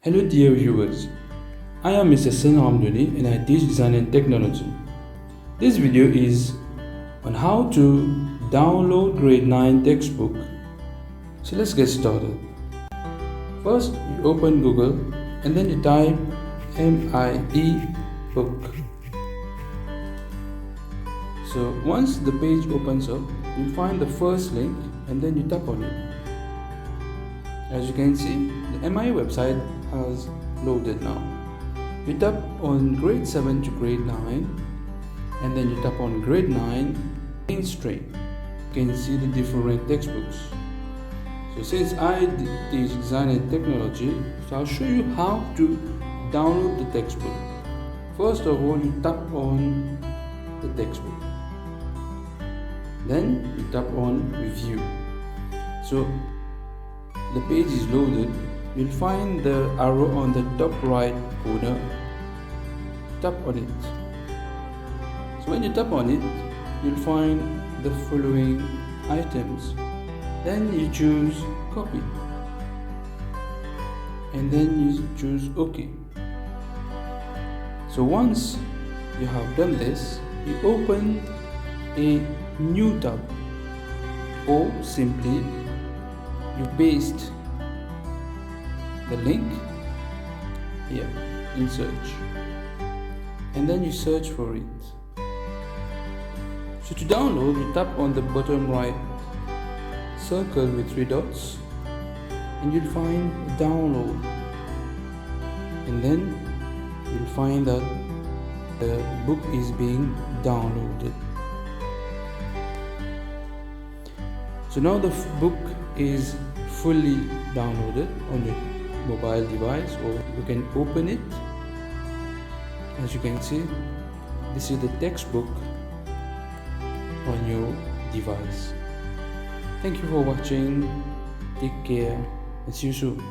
Hello dear viewers, I am Mr. Ramdhonee and I teach design and technology. This video is on how to download grade 9 textbook. So let's get started. First you open Google and then you type MIE book. So once the page opens up, you'll find the first link and then you tap on it. As you can see, the MIE website has loaded now. You tap on grade 7 to grade 9 and then you tap on grade 9 mainstream. You can see the different textbooks. So since I teach design and technology, so I'll show you how to download the textbook. First of all, you tap on the textbook. Then you tap on review. So the page is loaded. You'll find the arrow on the top right corner. Tap on it. So when you tap on it, you'll find the following items. Then you choose copy. And then you choose OK. So once you have done this, you open a new tab, or simply you paste the link here in search and then you search for it. So to download, you tap on the bottom right circle with 3 dots and you'll find download, and then you'll find that the book is being downloaded. So now the book is fully downloaded on your mobile device, or you can open it. As you can see, this is the textbook on your device. Thank you for watching. Take care and see you soon.